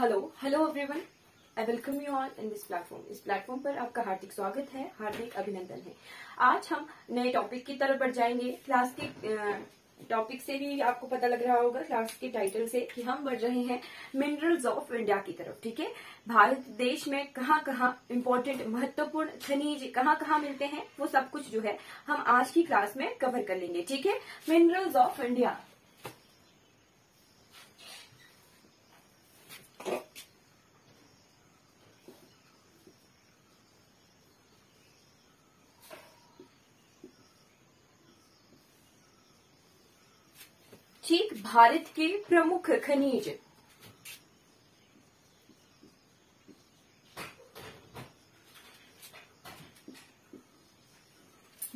Hello everyone, I welcome you all in this platform. इस platform पर आपका हार्दिक स्वागत है, हार्दिक अभिनंदन है। आज हम नए टॉपिक की तरफ बढ़ जाएंगे। क्लास के टॉपिक से भी आपको पता लग रहा होगा, क्लास के टाइटल से, कि हम बढ़ रहे हैं मिनरल्स ऑफ इंडिया की तरफ। ठीक है, भारत देश में कहाँ कहाँ इम्पोर्टेंट महत्वपूर्ण खनिज कहाँ कहाँ मिलते हैं, वो सब कुछ जो है हम आज की क्लास में कवर कर लेंगे। ठीक है, मिनरल्स ऑफ इंडिया। ठीक, भारत के प्रमुख खनिज।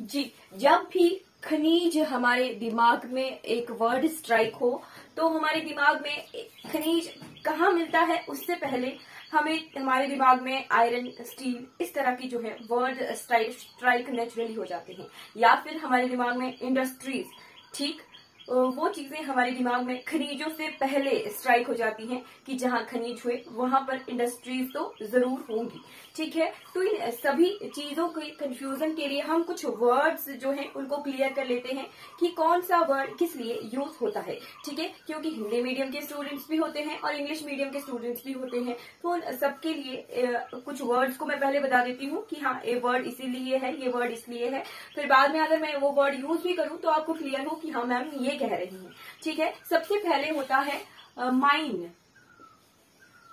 जी, जब भी खनिज हमारे दिमाग में एक वर्ड स्ट्राइक हो तो हमारे दिमाग में खनिज कहाँ मिलता है, उससे पहले हमें हमारे दिमाग में आयरन, स्टील, इस तरह की जो है वर्ड स्ट्राइक नेचुरली हो जाते हैं। या फिर हमारे दिमाग में इंडस्ट्रीज, ठीक, वो चीजें हमारे दिमाग में खनिजों से पहले स्ट्राइक हो जाती हैं कि जहां खनिज हुए वहां पर इंडस्ट्रीज तो जरूर होंगी। ठीक है, तो इन सभी चीजों के कंफ्यूजन के लिए हम कुछ वर्ड्स जो हैं उनको क्लियर कर लेते हैं कि कौन सा वर्ड किस लिए यूज होता है। ठीक है, क्योंकि हिंदी मीडियम के स्टूडेंट्स भी होते हैं और इंग्लिश मीडियम के स्टूडेंट्स भी होते हैं, तो सबके लिए कुछ वर्ड्स को मैं पहले बता देती हूँ कि हाँ, ये वर्ड इसीलिए है, ये वर्ड इसलिए है। फिर बाद में अगर मैं वो वर्ड यूज भी करूँ तो आपको क्लियर हो कि हाँ मैम ये कह रही हूँ। ठीक है, सबसे पहले होता है माइन,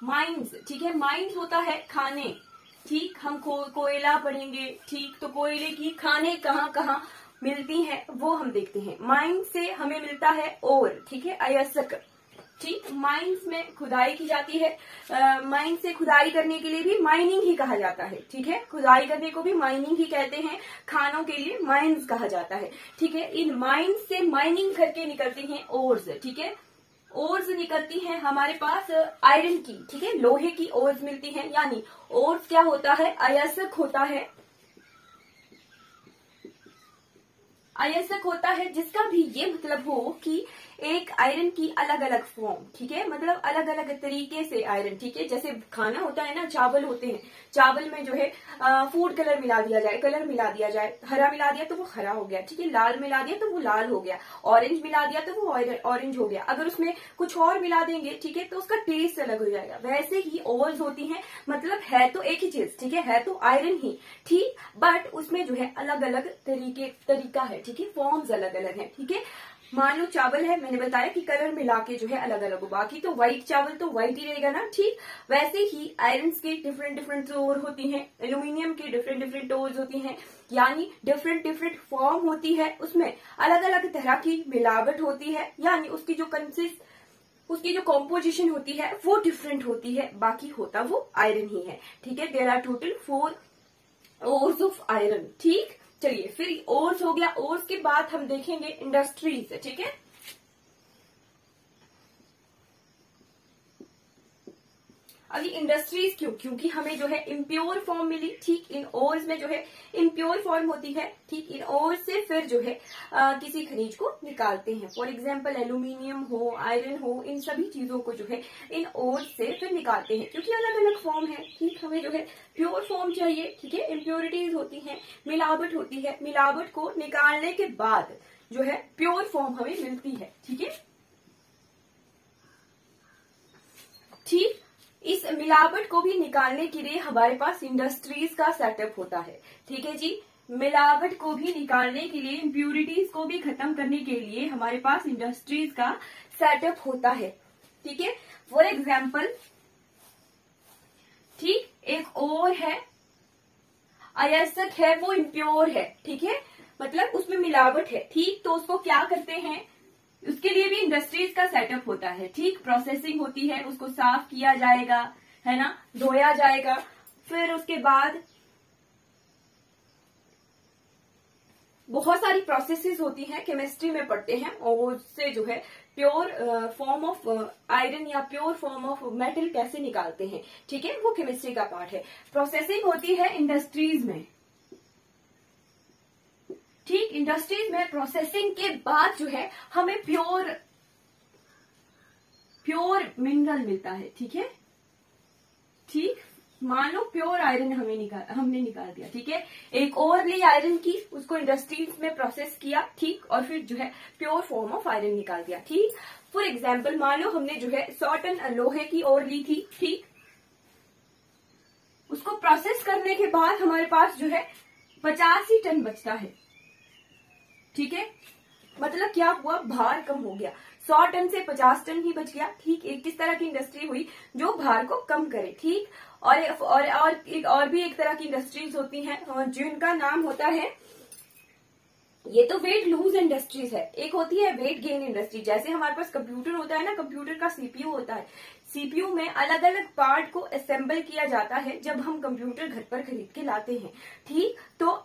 माइंस। ठीक है, माइंस होता है खाने। ठीक, हम कोयला पढ़ेंगे, ठीक, तो कोयले की खाने कहाँ कहाँ मिलती हैं वो हम देखते हैं। माइन से हमें मिलता है और, ठीक है, अयस्क। ठीक, माइंस में खुदाई की जाती है। माइन से खुदाई करने के लिए भी माइनिंग ही कहा जाता है। ठीक है, खुदाई करने को भी माइनिंग ही कहते हैं, खानों के लिए माइंस कहा जाता है। ठीक है, इन माइंस से माइनिंग करके निकलती हैं ओर्स। ठीक है, ओर्स निकलती हैं हमारे पास आयरन की। ठीक है, लोहे की ओर्स मिलती हैं, यानी ओर्स क्या होता है, अयस्क होता है। अयस्क होता है जिसका भी ये मतलब हो कि एक आयरन की अलग अलग फॉर्म। ठीक है, मतलब अलग अलग तरीके से आयरन। ठीक है, जैसे खाना होता है ना, चावल होते हैं, चावल में जो है फूड कलर मिला दिया जाए, कलर मिला दिया जाए, हरा मिला दिया तो वो हरा हो गया। ठीक है, लाल मिला दिया तो वो लाल हो गया, ऑरेंज मिला दिया तो वो ऑरेंज हो गया। अगर उसमें कुछ और मिला देंगे, ठीक है, तो उसका टेस्ट अलग हो जाएगा। वैसे ही ओवर्स होती हैं, मतलब है तो एक ही चीज, ठीक है तो आयरन ही, ठीक, बट उसमें जो है अलग अलग तरीका है। ठीक है, फॉर्म्स अलग अलग है। ठीक है, मान लो चावल है, मैंने बताया कि कलर मिला के जो है अलग अलग हो, बाकी तो व्हाइट चावल तो व्हाइट ही रहेगा ना। ठीक, वैसे ही आयरन्स की डिफरेंट डिफरेंट ओर होती हैं, एल्यूमिनियम की डिफरेंट डिफरेंट ओर्स होती हैं, यानी डिफरेंट डिफरेंट फॉर्म होती है, उसमें अलग अलग तरह की मिलावट होती है, यानी उसकी जो कॉम्पोजिशन होती है वो डिफरेंट होती है, बाकी होता वो आयरन ही है। ठीक है, there are total 4 ores of iron. ठीक, चलिए, फिर ओर्स हो गया। ओर्स के बाद हम देखेंगे इंडस्ट्रीज। ठीक है, अभी इंडस्ट्रीज क्यों, क्योंकि हमें जो है इम्प्योर फॉर्म मिली। ठीक, इन ओर्स में जो है इम्प्योर फॉर्म होती है। ठीक, इन ओर्स से फिर जो है किसी खनिज को निकालते हैं। फॉर एग्जांपल एल्यूमिनियम हो, आयरन हो, इन सभी चीजों को जो है इन ओर्स से फिर निकालते हैं, क्योंकि अलग अलग फॉर्म है। ठीक, हमें जो है प्योर फॉर्म चाहिए। ठीक है, इम्प्योरिटीज होती है, मिलावट होती है, मिलावट को निकालने के बाद जो है प्योर फॉर्म हमें मिलती है। ठीक है, ठीक, इस मिलावट को भी निकालने के लिए हमारे पास इंडस्ट्रीज का सेटअप होता है। ठीक है जी, मिलावट को भी निकालने के लिए, इम्प्यूरिटीज को भी खत्म करने के लिए हमारे पास इंडस्ट्रीज का सेटअप होता है। ठीक है, फॉर एग्जाम्पल, ठीक, एक और है अयस्क है, वो इम्प्योर है। ठीक है, मतलब उसमें मिलावट है। ठीक, तो उसको क्या करते हैं, उसके लिए भी इंडस्ट्रीज का सेटअप होता है। ठीक, प्रोसेसिंग होती है, उसको साफ किया जाएगा, है ना, धोया जाएगा, फिर उसके बाद बहुत सारी प्रोसेसेस होती हैं, केमिस्ट्री में पढ़ते हैं, और उससे जो है प्योर फॉर्म ऑफ आयरन या प्योर फॉर्म ऑफ मेटल कैसे निकालते हैं। ठीक है, वो केमिस्ट्री का पार्ट है। प्रोसेसिंग होती है इंडस्ट्रीज में। ठीक, इंडस्ट्रीज में प्रोसेसिंग के बाद जो है हमें प्योर मिनरल मिलता है। ठीक है, ठीक, मान लो प्योर आयरन हमने निकाल दिया, ठीक है। एक और ली आयरन की, उसको इंडस्ट्रीज में प्रोसेस किया, ठीक, और फिर जो है प्योर फॉर्म ऑफ आयरन निकाल दिया, ठीक। फॉर एग्जाम्पल मान लो हमने जो है 100 टन लोहे की और ली थी, ठीक। उसको प्रोसेस करने के बाद हमारे पास जो है 50 ही टन बचता है, ठीक है। मतलब क्या हुआ, भार कम हो गया, 100 टन से 50 टन ही बच गया, ठीक। एक किस तरह की इंडस्ट्री हुई जो भार को कम करे, ठीक। और भी एक तरह की इंडस्ट्रीज होती हैं जिनका नाम होता है, ये तो वेट लूज इंडस्ट्रीज है। एक होती है वेट गेन इंडस्ट्री, जैसे हमारे पास कंप्यूटर होता है ना, कंप्यूटर का सीपीयू होता है, सीपीयू में अलग अलग पार्ट को असेंबल किया जाता है जब हम कंप्यूटर घर पर खरीद के लाते हैं, ठीक। तो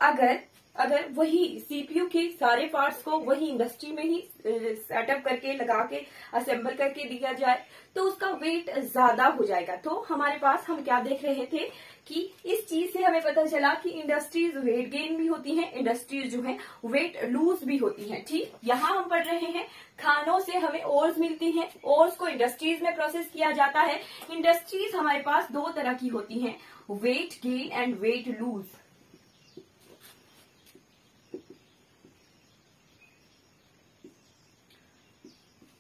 अगर वही सीपीयू के सारे पार्ट्स को वही इंडस्ट्री में ही सेटअप करके लगा के असेंबल करके दिया जाए तो उसका वेट ज्यादा हो जाएगा। तो हमारे पास हम क्या देख रहे थे कि इस चीज से हमें पता चला कि इंडस्ट्रीज वेट गेन भी होती हैं, इंडस्ट्रीज जो है वेट लूज भी होती हैं, ठीक। यहाँ हम पढ़ रहे हैं खानों से हमें ओर्स मिलती हैं, ओर्स को इंडस्ट्रीज में प्रोसेस किया जाता है। इंडस्ट्रीज हमारे पास दो तरह की होती हैं, weight gain and weight lose.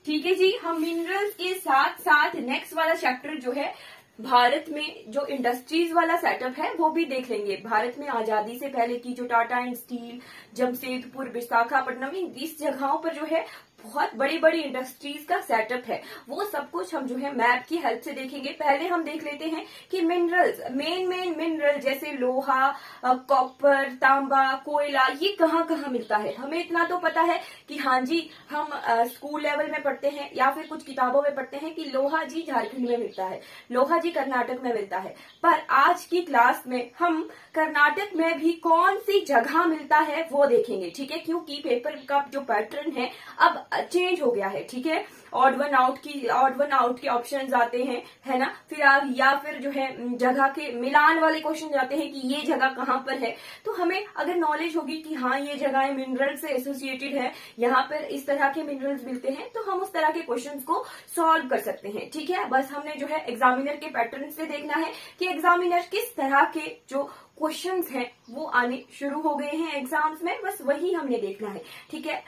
ठीक है जी, हम मिनरल्स के साथ साथ नेक्स्ट वाला चैप्टर जो है भारत में जो इंडस्ट्रीज वाला सेटअप है वो भी देख लेंगे। भारत में आजादी से पहले की जो टाटा एंड स्टील, जमशेदपुर, विशाखापट्टनम, इस जगहों पर जो है बहुत बड़ी बड़ी इंडस्ट्रीज का सेटअप है, वो सब कुछ हम जो है मैप की हेल्प से देखेंगे। पहले हम देख लेते हैं कि मिनरल्स, मेन मिनरल जैसे लोहा, कॉपर, तांबा, कोयला, ये कहाँ कहाँ मिलता है। हमें इतना तो पता है कि हाँ जी, हम स्कूल लेवल में पढ़ते हैं या फिर कुछ किताबों में पढ़ते हैं कि लोहा जी झारखंड में मिलता है, लोहा जी कर्नाटक में मिलता है। पर आज की क्लास में हम कर्नाटक में भी कौन सी जगह मिलता है वो देखेंगे, ठीक है। क्योंकि पेपर का जो पैटर्न है अब चेंज हो गया है, ठीक है। ऑड वन आउट के ऑप्शंस आते हैं, है ना। फिर या फिर जो है जगह के मिलान वाले क्वेश्चन आते हैं कि ये जगह कहाँ पर है। तो हमें अगर नॉलेज होगी कि हाँ ये जगह मिनरल से एसोसिएटेड है, यहाँ पर इस तरह के मिनरल्स मिलते हैं, तो हम उस तरह के क्वेश्चंस को सॉल्व कर सकते हैं, ठीक है। बस हमने जो है एग्जामिनर के पैटर्न से देखना है कि एग्जामिनर किस तरह के जो क्वेश्चंस हैं वो आने शुरू हो गए हैं एग्जाम्स में, बस वही हमने देखना है, ठीक है।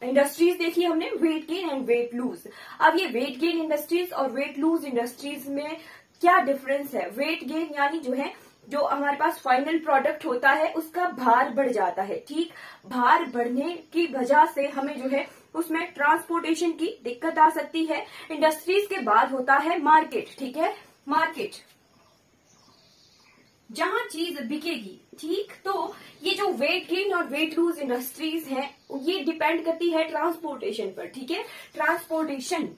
इंडस्ट्रीज देखी हमने, weight gain and weight lose. अब ये वेट गेन इंडस्ट्रीज और वेट लूज इंडस्ट्रीज में क्या डिफरेंस है। वेट गेन यानी जो है जो हमारे पास फाइनल प्रोडक्ट होता है उसका भार बढ़ जाता है, ठीक। भार बढ़ने की वजह से हमें जो है उसमें ट्रांसपोर्टेशन की दिक्कत आ सकती है। इंडस्ट्रीज के बाद होता है मार्केट, ठीक है। मार्केट जहां चीज बिकेगी, ठीक। तो ये जो वेट गेन और वेट लूज इंडस्ट्रीज हैं ये डिपेंड करती है ट्रांसपोर्टेशन पर, ठीक है। ट्रांसपोर्टेशन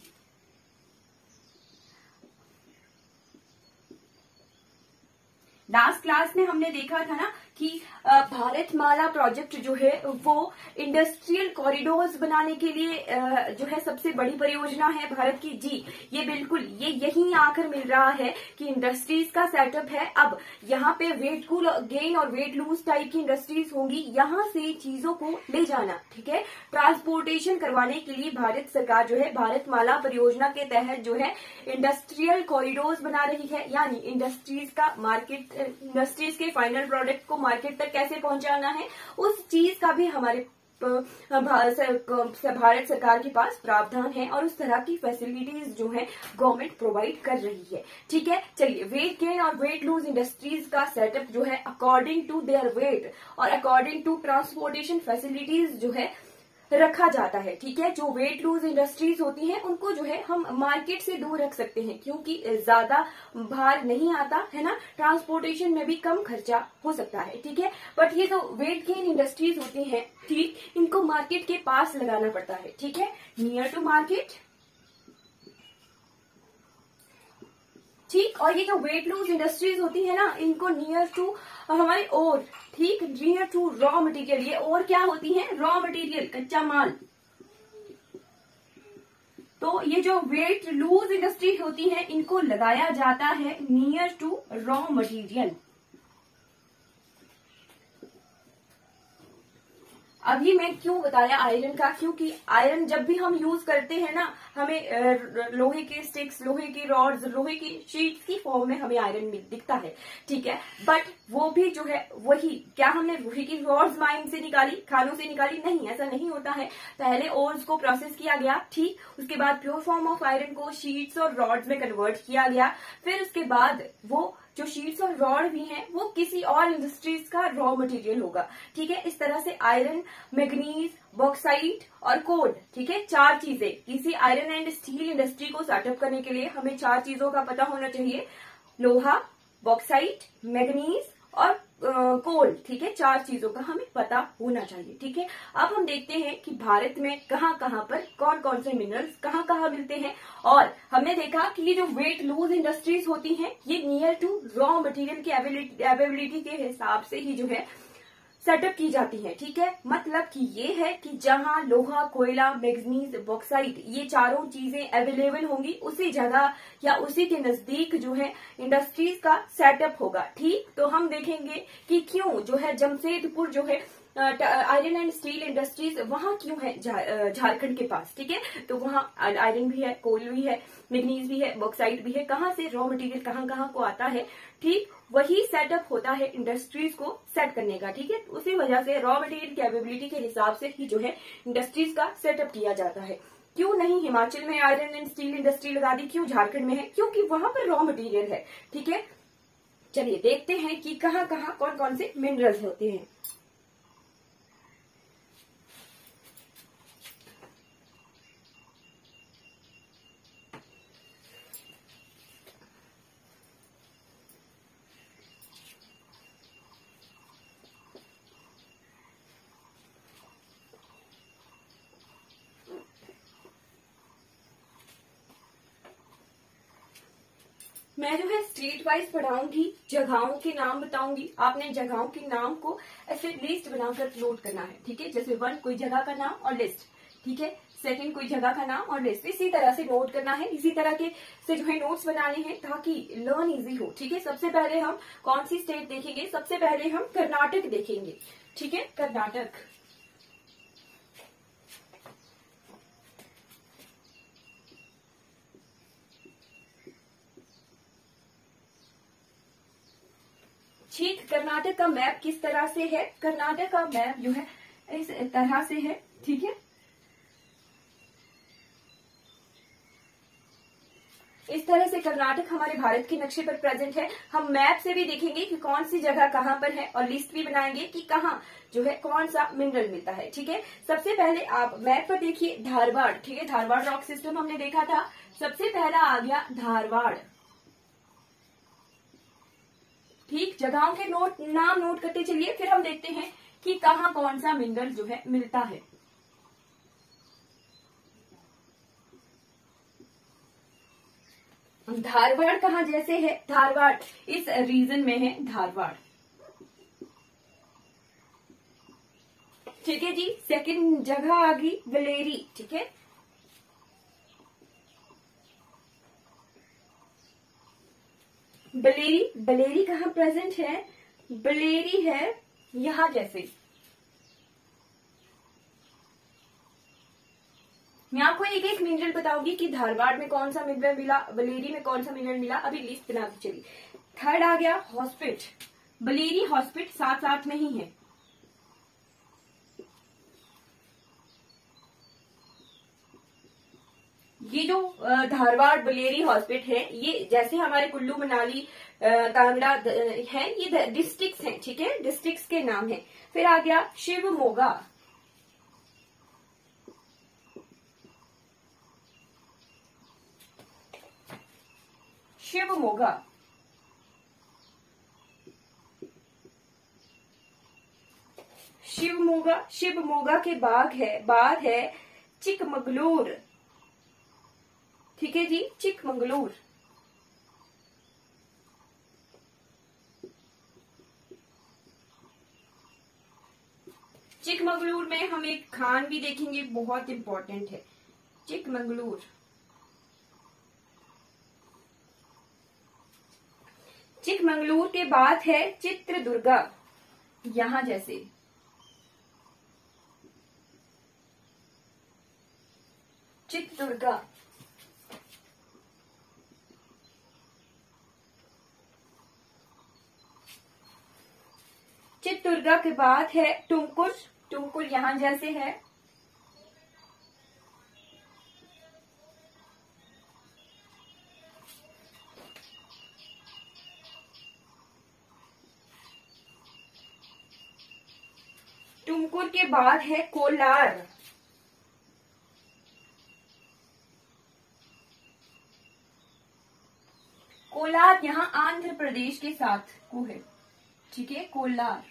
लास्ट क्लास में हमने देखा था ना कि भारतमाला प्रोजेक्ट जो है वो इंडस्ट्रियल कॉरिडोर्स बनाने के लिए जो है सबसे बड़ी परियोजना है भारत की, जी। ये बिल्कुल ये यहीं आकर मिल रहा है कि इंडस्ट्रीज का सेटअप है। अब यहाँ पे वेट गेन और वेट लूज टाइप की इंडस्ट्रीज होंगी, यहाँ से चीजों को ले जाना, ठीक है। ट्रांसपोर्टेशन करवाने के लिए भारत सरकार जो है भारतमाला परियोजना के तहत जो है इंडस्ट्रियल कॉरिडोर्स बना रही है, यानी इंडस्ट्रीज का मार्केट, इंडस्ट्रीज के फाइनल प्रोडक्ट को मार्केट तक कैसे पहुंचाना है उस चीज का भी हमारे भारत सरकार के पास प्रावधान है और उस तरह की फैसिलिटीज जो है गवर्नमेंट प्रोवाइड कर रही है, ठीक है। चलिए, वेट गेन और वेट लूज इंडस्ट्रीज का सेटअप जो है अकॉर्डिंग टू देयर वेट और अकॉर्डिंग टू ट्रांसपोर्टेशन फैसिलिटीज जो है रखा जाता है, ठीक है। जो वेट लूज इंडस्ट्रीज होती हैं उनको जो है हम मार्केट से दूर रख सकते हैं क्योंकि ज्यादा भार नहीं आता है ना, ट्रांसपोर्टेशन में भी कम खर्चा हो सकता है, ठीक है। बट ये जो वेट गेन इंडस्ट्रीज होती हैं, ठीक, इनको मार्केट के पास लगाना पड़ता है, ठीक है, नियर टू मार्केट, ठीक। और ये जो वेट लूज इंडस्ट्रीज होती है ना इनको नियर टू हमारे और, ठीक, नियर टू रॉ मटेरियल। ये और क्या होती है, रॉ मटेरियल, कच्चा माल। तो ये जो वेट लूज इंडस्ट्री होती है इनको लगाया जाता है नियर टू रॉ मटेरियल। अभी मैं क्यों बताया आयरन का, क्योंकि आयरन जब भी हम यूज करते हैं ना, हमें लोहे के स्टिक्स, लोहे की रॉड्स, लोहे की शीट्स की फॉर्म में हमें आयरन दिखता है, ठीक है। बट वो भी जो है वही, क्या हमने लोहे की रॉड्स माइन से निकाली, खानों से निकाली? नहीं, ऐसा नहीं होता है। पहले ओर्स को प्रोसेस किया गया, ठीक, उसके बाद प्योर फॉर्म ऑफ आयरन को शीट्स और रॉड्स में कन्वर्ट किया गया, फिर उसके बाद वो जो शीट्स और रॉड भी हैं वो किसी और इंडस्ट्रीज का रॉ मटेरियल होगा, ठीक है। इस तरह से आयरन, मैग्नीज, बॉक्साइट और कोल, ठीक है, 4 चीजें। किसी आयरन एंड स्टील इंडस्ट्री को सेटअप करने के लिए हमें 4 चीजों का पता होना चाहिए, लोहा, बॉक्साइट, मैग्नीज और कोल, ठीक है, 4 चीजों का हमें पता होना चाहिए, ठीक है। अब हम देखते हैं कि भारत में कहाँ कहाँ पर कौन कौन से मिनरल्स कहाँ कहाँ मिलते हैं, और हमने देखा कि ये जो वेट लूज इंडस्ट्रीज होती हैं ये नियर टू रॉ मटेरियल की अवेलेबिलिटी के हिसाब से ही जो है सेटअप की जाती है, ठीक है। मतलब कि ये है कि जहां लोहा, कोयला, मैग्नीज, बॉक्साइट ये चारों चीजें अवेलेबल होंगी, उसी जगह या उसी के नजदीक जो है इंडस्ट्रीज का सेटअप होगा, ठीक। तो हम देखेंगे कि क्यों जो है जमशेदपुर जो है आयरन एंड स्टील इंडस्ट्रीज वहां क्यों है झारखंड के पास, ठीक है। तो वहां आयरन भी है, कोल भी है, मैग्नीज भी है, बॉक्साइट भी है। कहाँ से रॉ मटेरियल कहाँ कहाँ को आता है, ठीक, वही सेटअप होता है इंडस्ट्रीज को सेट करने का, ठीक है। उसी वजह से रॉ मटेरियल की अवेलेबिलिटी के हिसाब से ही जो है इंडस्ट्रीज का सेटअप किया जाता है। क्यों नहीं हिमाचल में आयरन एंड स्टील इंडस्ट्री लगा दी, क्यों झारखंड में है? क्योंकि वहां पर रॉ मटेरियल है, ठीक है। चलिए देखते हैं कि कहाँ कहाँ कौन कौन से मिनरल्स होते हैं। मैं जो है स्टेट वाइज पढ़ाऊंगी, जगहों के नाम बताऊंगी, आपने जगहों के नाम को ऐसे लिस्ट बनाकर नोट करना है, ठीक है। जैसे 1 कोई जगह का नाम और लिस्ट, ठीक है। 2 कोई जगह का नाम और लिस्ट, इसी तरह से नोट करना है, इसी तरह के से जो है नोट्स बनाने हैं ताकि लर्न इजी हो, ठीक है। सबसे पहले हम कौन सी स्टेट देखेंगे? सबसे पहले हम कर्नाटक देखेंगे, ठीक है, कर्नाटक। ठीक, कर्नाटक का मैप किस तरह से है? कर्नाटक का मैप जो है इस तरह से है, ठीक है। इस तरह से कर्नाटक हमारे भारत के नक्शे पर प्रेजेंट है। हम मैप से भी देखेंगे कि कौन सी जगह कहाँ पर है और लिस्ट भी बनाएंगे कि कहाँ जो है कौन सा मिनरल मिलता है, ठीक है। सबसे पहले आप मैप पर देखिए धारवाड़, ठीक है, धारवाड़ रॉक सिस्टम हमने देखा था। सबसे पहला आ गया धारवाड़, ठीक। जगहों के नाम नोट करते चलिए, फिर हम देखते हैं कि कहाँ कौन सा मिनरल जो है मिलता है। धारवाड़ कहाँ जैसे है? धारवाड़ इस रीजन में है, धारवाड़, ठीक है जी। सेकंड जगह आ गई बलेरी, ठीक है। बलेरी कहाँ प्रेजेंट है? बलेरी है यहां जैसे। मैं आपको एक एक मिनरल बताऊंगी कि धारवाड़ में कौन सा मिनरल मिला, बलेरी में कौन सा मिनरल मिला, अभी लिस्ट बनाती चलिए। थर्ड आ गया हॉस्पिट, बलेरी हॉस्पिट साथ साथ में ही है। ये जो धारवाड़ बलेरी हॉस्पिट है, ये जैसे हमारे कुल्लू मनाली कांगड़ा है, ये डिस्ट्रिक्ट्स हैं, ठीक है, डिस्ट्रिक्ट्स के नाम है। फिर आ गया शिवमोगा, शिवमोगा, शिवमोगा, शिवमोगा के बाद है चिकमगलूर, ठीक है जी, चिकमगलूर। चिकमगलूर में हम एक खान भी देखेंगे, बहुत इंपॉर्टेंट है चिकमगलूर। चिकमगलूर के बाद है चित्रदुर्गा, यहां जैसे। चित्रदुर्गा, चित्रदुर्गा के बाद है टुमकुर, टुमकुर यहां जैसे है। टुमकुर के बाद है कोलार, कोलार यहाँ आंध्र प्रदेश के साथ को है, ठीक है। कोलार,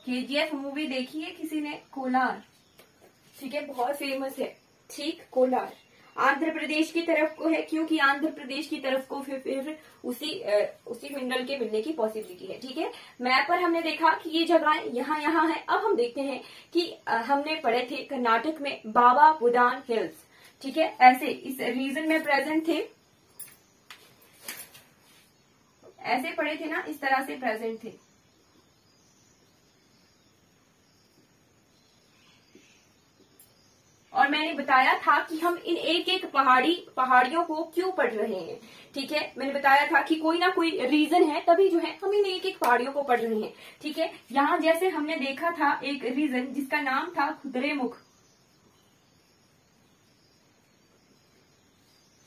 केजीएफ मूवी देखी है किसी ने? कोलार, ठीक है, बहुत फेमस है, ठीक। कोलार आंध्र प्रदेश की तरफ को है, क्योंकि आंध्र प्रदेश की तरफ को फिर उसी मिनरल के मिलने की पॉसिबिलिटी है, ठीक है। मैप पर हमने देखा कि ये जगह यहाँ यहाँ है। अब हम देखते हैं कि हमने पढ़े थे कर्नाटक में बाबा बुदान हिल्स, ठीक है, ऐसे इस रीजन में प्रेजेंट थे, ऐसे पढ़े थे ना, इस तरह से प्रेजेंट थे। और मैंने बताया था कि हम इन एक एक पहाड़ियों को क्यों पढ़ रहे हैं, ठीक है। मैंने बताया था कि कोई ना कोई रीजन है, तभी जो है हम इन एक एक पहाड़ियों को पढ़ रहे हैं, ठीक है। यहाँ जैसे हमने देखा था एक रीजन जिसका नाम था कुद्रेमुख,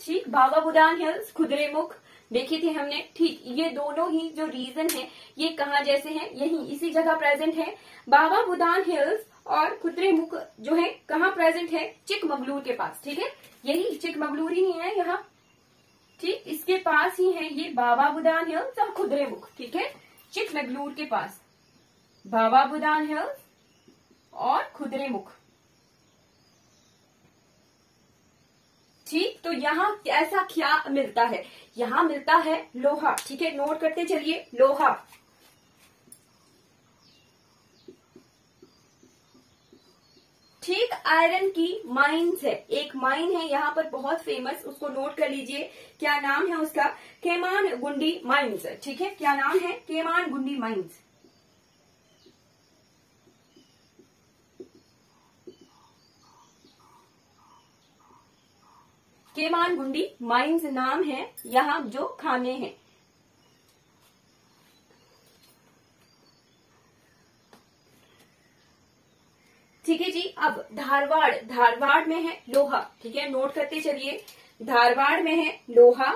ठीक। बाबा बुदान हिल्स, कुद्रेमुख देखे थे हमने, ठीक। ये दोनों ही जो रीजन है ये कहाँ जैसे हैं? यही इसी जगह प्रेजेंट है। बाबा बुदान हिल्स और कुद्रेमुख जो है कहाँ प्रेजेंट है? चिकमगलूर के पास, ठीक है। यही चिकमगलूर ही है यहाँ, ठीक, इसके पास ही है ये बाबा बुदान हिल्स और कुद्रेमुख, ठीक है, चिकमगलूर के पास बाबा बुदान हिल्स और कुद्रेमुख, ठीक। तो यहाँ ऐसा क्या मिलता है? यहाँ मिलता है लोहा, ठीक है, नोट करते चलिए, लोहा, ठीक। आयरन की माइंस है, एक माइन है यहाँ पर बहुत फेमस, उसको नोट कर लीजिए, क्या नाम है उसका? केमानगुंडी माइंस, ठीक है। क्या नाम है? केमानगुंडी माइंस, केमानगुंडी माइंस नाम है यहाँ जो खाने हैं, ठीक है जी। अब धारवाड़, धारवाड़ में है लोहा, ठीक है, नोट करते चलिए, धारवाड़ में है लोहा।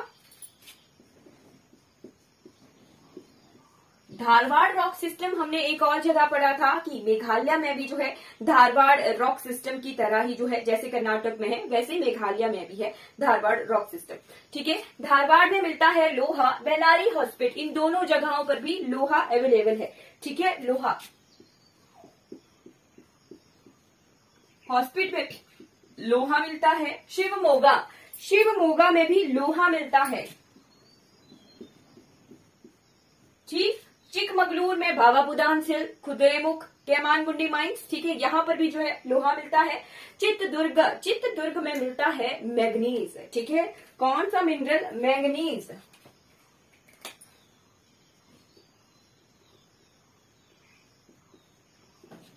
धारवाड़ रॉक सिस्टम हमने एक और जगह पढ़ा था कि मेघालय में भी जो है धारवाड़ रॉक सिस्टम की तरह ही जो है, जैसे कर्नाटक में है वैसे मेघालय में भी है धारवाड़ रॉक सिस्टम, ठीक है। धारवाड़ में मिलता है लोहा। बेलारी हॉस्पिटल, इन दोनों जगहों पर भी लोहा अवेलेबल है, ठीक है। लोहा हॉस्पिटल में लोहा मिलता है। शिवमोगा, शिवमोगा में भी लोहा मिलता है, ठीक। चिकमगलूर में बाबा बुदान हिल, कुद्रेमुख, केमानगुंडी माइंस, ठीक है, यहाँ पर भी जो है लोहा मिलता है। चित्रदुर्ग, चित्रदुर्ग में मिलता है मैग्नीज, ठीक है। कौन सा मिनरल? मैग्नीज,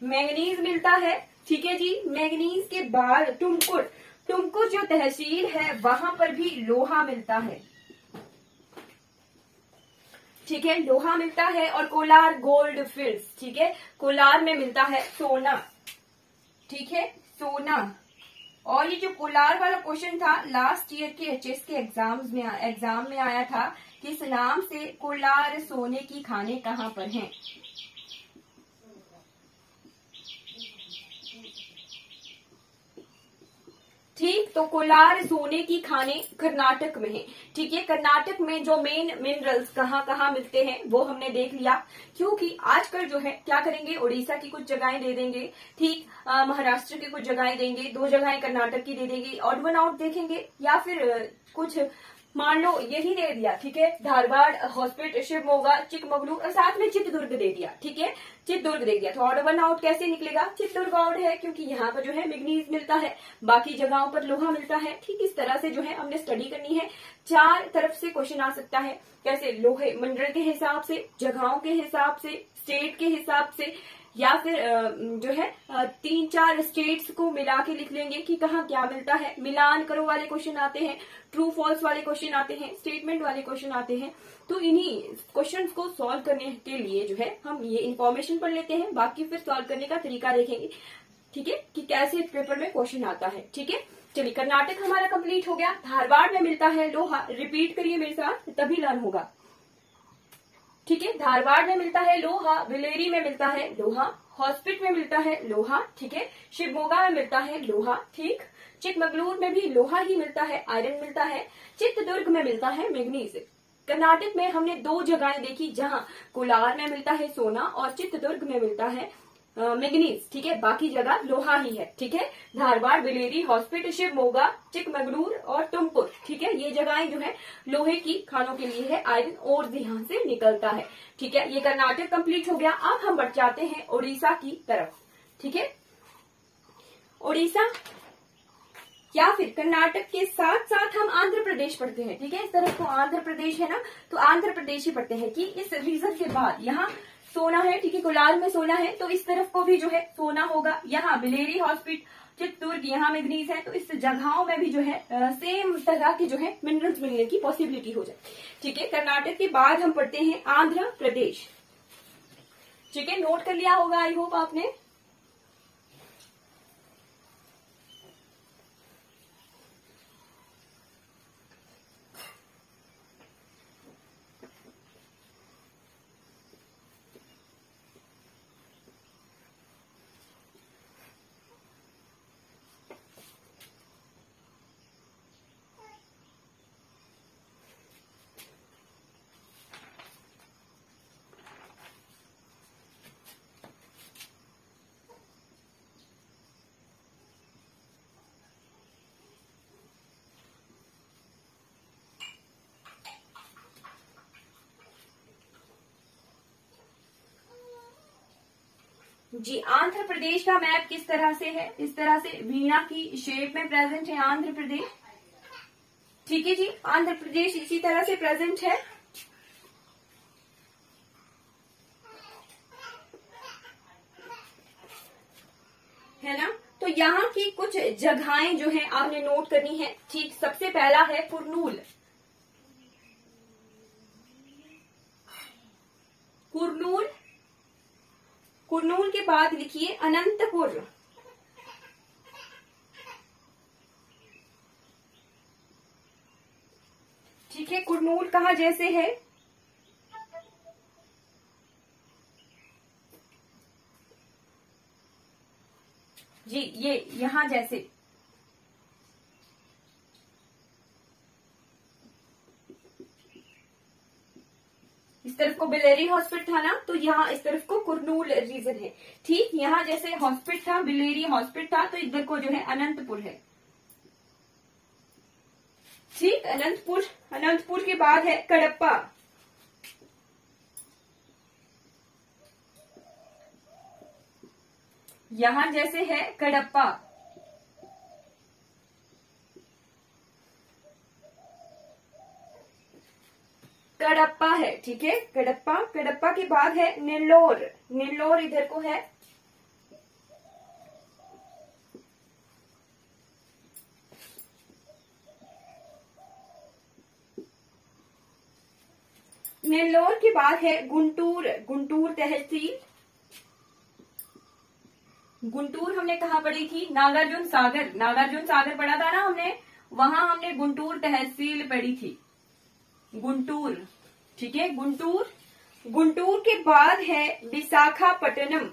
मैग्नीज मिलता है, ठीक है जी। मैग्नीज के बाद टुमकुर, टुमकुर जो तहसील है वहां पर भी लोहा मिलता है, ठीक है, लोहा मिलता है। और कोलार गोल्ड फील्ड्स, ठीक है, कोलार में मिलता है सोना, ठीक है, सोना। और ये जो कोलार वाला क्वेश्चन था लास्ट ईयर के एचएस के एग्जाम में आया था, किस नाम से कोलार सोने की खाने कहाँ पर हैं? ठीक, तो कोलार सोने की खाने कर्नाटक में है, ठीक है। कर्नाटक में जो मेन मिनरल्स कहाँ कहाँ मिलते हैं वो हमने देख लिया, क्योंकि आजकल जो है क्या करेंगे, उड़ीसा की कुछ जगहें दे देंगे, ठीक, महाराष्ट्र की कुछ जगहें देंगे, 2 जगहें कर्नाटक की दे देंगे, ऑड वन आउट देखेंगे, या फिर कुछ मान लो यही दे दिया, ठीक है, धारवाड़ हॉस्पिटल, शिवमोगा, चिकमगलूर और साथ में चित्रदुर्ग दे दिया, ठीक है, चित्रदुर्ग दे दिया, तो ऑड वन आउट कैसे निकलेगा? चित्रदुर्ग आउट है, क्योंकि यहाँ पर जो है मैग्नीज मिलता है, बाकी जगहों पर लोहा मिलता है, ठीक। इस तरह से जो है हमने स्टडी करनी है। 4 तरफ से क्वेश्चन आ सकता है, कैसे? लोहे मिनरल के हिसाब से, जगहों के हिसाब से, स्टेट के हिसाब से, या फिर जो है 3-4 स्टेट्स को मिला के लिख लेंगे कि कहाँ क्या मिलता है। मिलान करो वाले क्वेश्चन आते हैं, ट्रू फॉल्स वाले क्वेश्चन आते हैं, स्टेटमेंट वाले क्वेश्चन आते हैं। तो इन्हीं क्वेश्चंस को सॉल्व करने के लिए जो है हम ये इन्फॉर्मेशन पढ़ लेते हैं, बाकी फिर सॉल्व करने का तरीका देखेंगे, ठीक है, कि कैसे पेपर में क्वेश्चन आता है। ठीक है, चलिए कर्नाटक हमारा कंप्लीट हो गया। धारवाड़ में मिलता है लोहा, रिपीट करिए मेरे साथ तभी लर्न होगा। ठीक है, धारवाड़ में मिलता है लोहा, बिलेरी में मिलता है लोहा, हॉस्पिट में मिलता है लोहा, ठीक है, शिवमोगा में मिलता है लोहा, ठीक, चिकमगलूर में भी लोहा ही मिलता है, आयरन मिलता है, चित्रदुर्ग में मिलता है मैग्नीज। कर्नाटक में हमने 2 जगहें देखी जहां कोलार में मिलता है सोना और चित्रदुर्ग में मिलता है मैग्नीज, ठीक है, बाकी जगह लोहा ही है। ठीक है, धारवाड़, बिलेरी, हॉस्पिट, शिवमोगा, चिकमगलूर और तुमकुर, ठीक है, ये जगहें जो है लोहे की खानों के लिए है, आयरन और यहाँ से निकलता है। ठीक है, ये कर्नाटक कंप्लीट हो गया। अब हम बढ़ जाते हैं उड़ीसा की तरफ। ठीक है, उड़ीसा या फिर कर्नाटक के साथ साथ हम आंध्र प्रदेश पढ़ते हैं। ठीक है, इस तरफ को आंध्र प्रदेश है ना, तो आंध्र प्रदेश ही पढ़ते हैं कि इस रीजन के बाद यहाँ सोना है, ठीक है, कोलार में सोना है, तो इस तरफ को भी जो है सोना होगा। यहाँ बिलेरी, हॉस्पिट, चित्तूर, यहाँ मैग्नीज है, तो इस जगहों में भी जो है सेम तरह के जो है मिनरल्स मिलने की पॉसिबिलिटी हो जाए। ठीक है, कर्नाटक के बाद हम पढ़ते हैं आंध्र प्रदेश। ठीक है, नोट कर लिया होगा आई होप आपने। जी, आंध्र प्रदेश का मैप किस तरह से है, इस तरह से वीणा की शेप में प्रेजेंट है आंध्र प्रदेश। ठीक है जी, आंध्र प्रदेश इसी तरह से प्रेजेंट है ना। तो यहाँ की कुछ जगहें जो है आपने नोट करनी है। ठीक, सबसे पहला है कुरनूल। कुरनूल, कुरनूल के बाद लिखिए अनंतपुर। ठीक है, कुरनूल कहाँ जैसे है, जी ये यहां जैसे। इस तरफ को बिलेरी हॉस्पिटल था ना, तो यहाँ इस तरफ को कुरनूल रीजन है। ठीक, यहाँ जैसे हॉस्पिटल था, बिलेरी हॉस्पिटल था, तो इधर को जो है अनंतपुर है। ठीक, अनंतपुर, अनंतपुर के बाद है कडप्पा। यहां जैसे है कडप्पा। कडप्पा है, ठीक है, कडप्पा। कडप्पा के बाद है नेल्लोर। नेल्लोर इधर को है। नेल्लोर के बाद है गुंटूर। गुंटूर तहसील। गुंटूर हमने कहा पढ़ी थी, नागार्जुन सागर। नागार्जुन सागर पढ़ा था ना हमने, वहां हमने गुंटूर तहसील पढ़ी थी, गुंटूर। ठीक है, गुंटूर। गुंटूर के बाद है विशाखापट्टनम।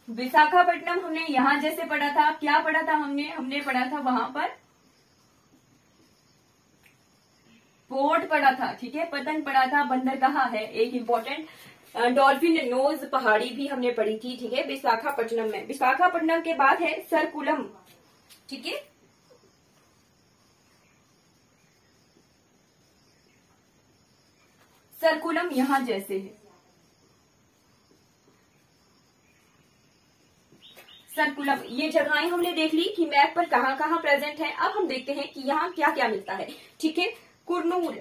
विशाखापट्टनम हमने यहां जैसे पढ़ा था, क्या पढ़ा था हमने, हमने पढ़ा था वहां पर पोर्ट पढ़ा था। ठीक है, पतन पढ़ा था, बंदरगाह है एक इम्पोर्टेंट, डॉल्फिन नोज पहाड़ी भी हमने पढ़ी थी। ठीक है, विशाखापट्टनम में। विशाखापट्टनम के बाद है सरकुलम। ठीक है, सरकुलम यहां जैसे है। सरकुलम, ये जगहें हमने देख ली कि मैप पर कहाँ कहाँ प्रेजेंट है। अब हम देखते हैं कि यहाँ क्या क्या मिलता है। ठीक है, कुरनूल,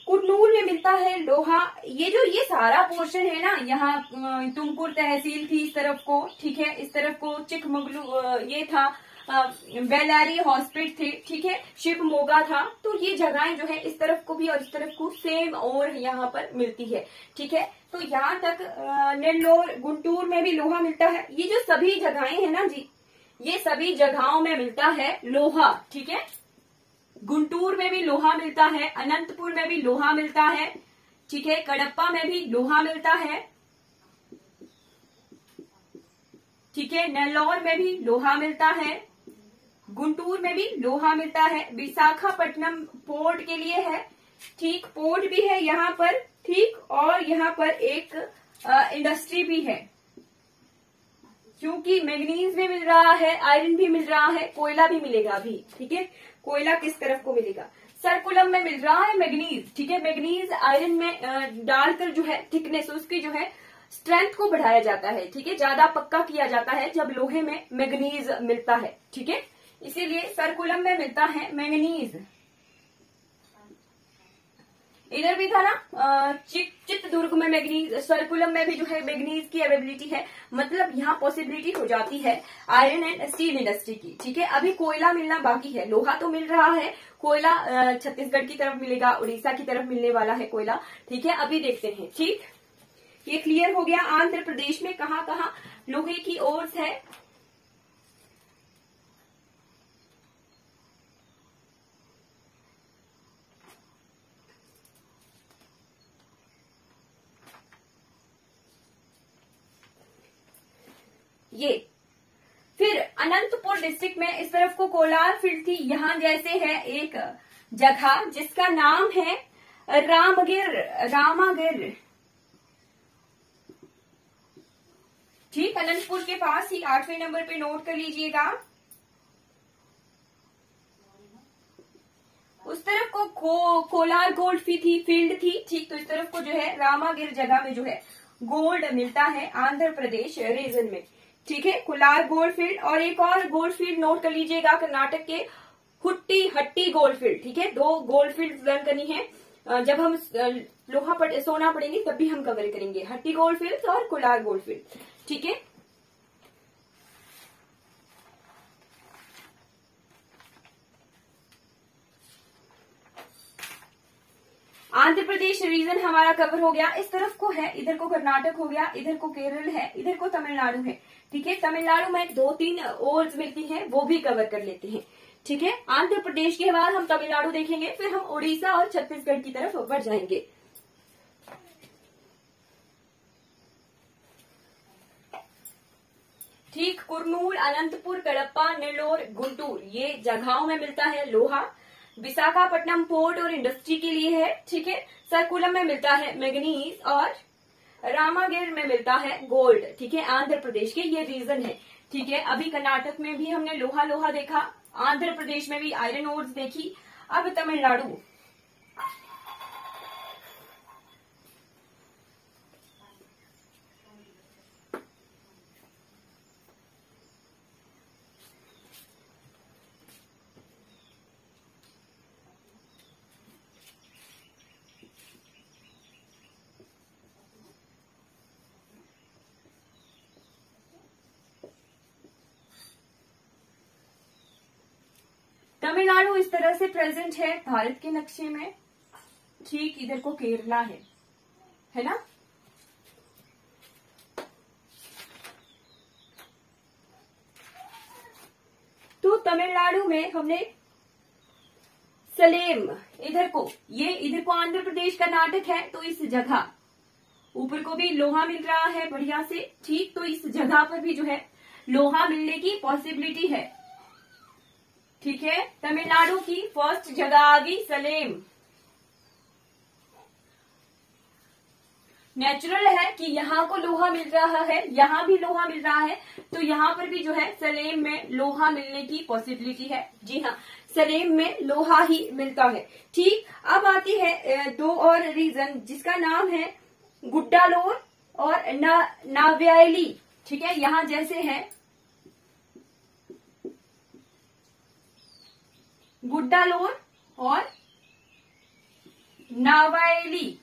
कुरनूल में मिलता है लोहा। ये सारा पोर्शन है ना, यहाँ तुमकुर तहसील थी इस तरफ को, ठीक है, इस तरफ को चिकमगलू ये था, बेलारी हॉस्पिटल थे, ठीक है, शिव मोगा था। तो ये जगहें जो है इस तरफ को भी और इस तरफ को सेम और यहाँ पर मिलती है। ठीक है, तो यहाँ तक नेल्लोर गुंटूर में भी लोहा मिलता है। ये जो सभी जगहें हैं ना जी, ये सभी जगहों में मिलता है लोहा। ठीक है, गुंटूर में भी लोहा मिलता है, अनंतपुर में भी लोहा मिलता है, ठीक है, कडप्पा में भी लोहा मिलता है, ठीक है, नेल्लोर में भी लोहा मिलता है, गुंटूर में भी लोहा मिलता है, विशाखापट्टनम पोर्ट के लिए है, ठीक, पोर्ट भी है यहाँ पर, ठीक, और यहाँ पर एक इंडस्ट्री भी है, क्योंकि मैग्नीज भी मिल रहा है, आयरन भी मिल रहा है, कोयला भी मिलेगा अभी। ठीक है, कोयला किस तरफ को मिलेगा, सर्कुलम में मिल रहा है मैग्नीज। ठीक है, मैग्नीज आयरन में डालकर जो है थिकनेस उसकी जो है स्ट्रेंथ को बढ़ाया जाता है। ठीक है, ज्यादा पक्का किया जाता है जब लोहे में मैग्नीज मिलता है। ठीक है, इसीलिए सर्कुलम में मिलता है मैग्नीज। इधर भी था ना चित्रदुर्ग में मैग्नीज, सर्कुलम में भी जो है मैग्नीज की अवेलेबिलिटी है, मतलब यहाँ पॉसिबिलिटी हो जाती है आयरन एंड स्टील इंडस्ट्री की। ठीक है, अभी कोयला मिलना बाकी है, लोहा तो मिल रहा है, कोयला छत्तीसगढ़ की तरफ मिलेगा, उड़ीसा की तरफ मिलने वाला है कोयला। ठीक है, अभी देखते हैं। ठीक, ये क्लियर हो गया। आंध्र प्रदेश में कहाँ कहाँ लोहे की ओर्स है। ये फिर अनंतपुर डिस्ट्रिक्ट में इस तरफ को कोलार फील्ड थी। यहाँ जैसे है एक जगह जिसका नाम है रामागिर। ठीक, अनंतपुर के पास ही 8वें नंबर पे नोट कर लीजिएगा। उस तरफ को कोलार गोल्ड फील्ड थी। ठीक, तो इस तरफ को जो है रामागिर जगह में जो है गोल्ड मिलता है आंध्र प्रदेश रीजन में। ठीक है, कोलार गोल्ड फील्ड, और एक और गोल्ड फील्ड नोट कर लीजिएगा कर्नाटक के हट्टी गोल्ड फील्ड। ठीक है, 2 गोल्ड फील्ड लर्न करनी है, जब हम सोना पढ़ेंगे तब भी हम कवर करेंगे, हट्टी गोल्ड फील्ड और कोलार गोल्ड फील्ड। ठीक है, आंध्र प्रदेश रीजन हमारा कवर हो गया। इस तरफ को है, इधर को कर्नाटक हो गया, इधर को केरल है, इधर को तमिलनाडु है। ठीक है, तमिलनाडु में 2-3 ओर्स मिलती हैं, वो भी कवर कर लेते हैं। ठीक है, आंध्र प्रदेश के बाद हम तमिलनाडु देखेंगे, फिर हम उड़ीसा और छत्तीसगढ़ की तरफ बढ़ जाएंगे। ठीक, कुरनूल, अनंतपुर, कडप्पा, नेल्लोर, गुंटूर, ये जगहों में मिलता है लोहा। विशाखापट्टनम पोर्ट और इंडस्ट्री के लिए है। ठीक है, सर्कुलम में मिलता है मैग्नीज और रामागिर में मिलता है गोल्ड। ठीक है, आंध्र प्रदेश के ये रीजन है। ठीक है, अभी कर्नाटक में भी हमने लोहा देखा, आंध्र प्रदेश में भी आयरन ओर्स देखी। अब तमिलनाडु, तमिलनाडु इस तरह से प्रेजेंट है भारत के नक्शे में। ठीक, इधर को केरला है ना। तो तमिलनाडु में हमने सलेम, इधर को आंध्र प्रदेश कर्नाटक है, तो इस जगह ऊपर को भी लोहा मिल रहा है बढ़िया से। ठीक, तो इस जगह पर भी जो है लोहा मिलने की पॉसिबिलिटी है। ठीक है, तमिलनाडु की फर्स्ट जगह आ गई सलेम। नेचुरल है कि यहाँ को लोहा मिल रहा है, यहाँ भी लोहा मिल रहा है, तो यहाँ पर भी जो है सलेम में लोहा मिलने की पॉसिबिलिटी है। जी हाँ, सलेम में लोहा ही मिलता है। ठीक, अब आती है 2 और रीजन जिसका नाम है गुड्डालोर और नाव्यायली। ठीक है, यहाँ जैसे है गुड्डालोर और नावाएली।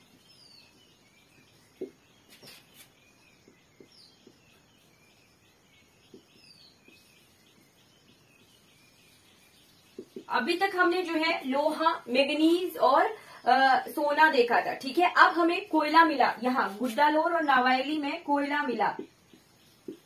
अभी तक हमने जो है लोहा, मैग्नीज और सोना देखा था, ठीक है। अब हमें कोयला मिला, यहाँ गुड्डालोर और नावाएली में कोयला मिला,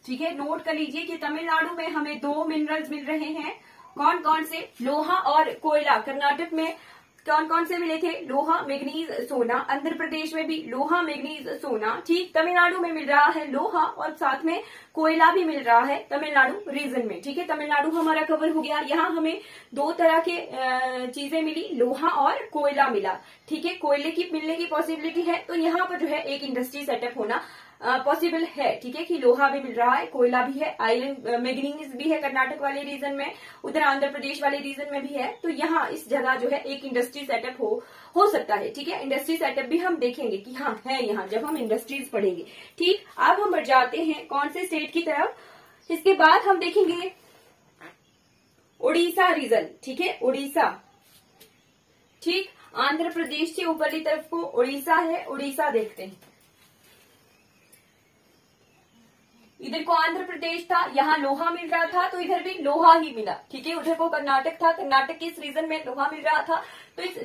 ठीक है। नोट कर लीजिए कि तमिलनाडु में हमें 2 मिनरल्स मिल रहे हैं। कौन कौन से? लोहा और कोयला। कर्नाटक में कौन कौन से मिले थे? लोहा, मैग्नीज, सोना। आंध्र प्रदेश में भी लोहा, मैग्नीज, सोना, ठीक। तमिलनाडु में मिल रहा है लोहा और साथ में कोयला भी मिल रहा है तमिलनाडु रीजन में, ठीक है। तमिलनाडु हमारा कवर हो गया। यहाँ हमें 2 तरह के चीजें मिली, लोहा और कोयला मिला, ठीक है। कोयले की मिलने की पॉसिबिलिटी है, तो यहाँ पर जो है एक इंडस्ट्री सेटअप होना पॉसिबल है, ठीक है, कि लोहा भी मिल रहा है, कोयला भी है, आयरन, मैग्नीज भी है कर्नाटक वाले रीजन में, उधर आंध्र प्रदेश वाले रीजन में भी है। तो यहाँ इस जगह जो है एक इंडस्ट्री सेटअप हो सकता है, ठीक है। इंडस्ट्री सेटअप भी हम देखेंगे कि हाँ है यहाँ, जब हम इंडस्ट्रीज पढ़ेंगे, ठीक। अब हम बढ़ जाते हैं कौन से स्टेट की तरफ। इसके बाद हम देखेंगे उड़ीसा रीजन, ठीक है, उड़ीसा, ठीक। आंध्र प्रदेश से ऊपरली तरफ को उड़ीसा है, उड़ीसा देखते हैं। इधर को आंध्र प्रदेश था, यहाँ लोहा मिल रहा था, तो इधर भी लोहा ही मिला, ठीक है। उधर को कर्नाटक था, कर्नाटक के इस रीजन में लोहा मिल रहा था, तो इस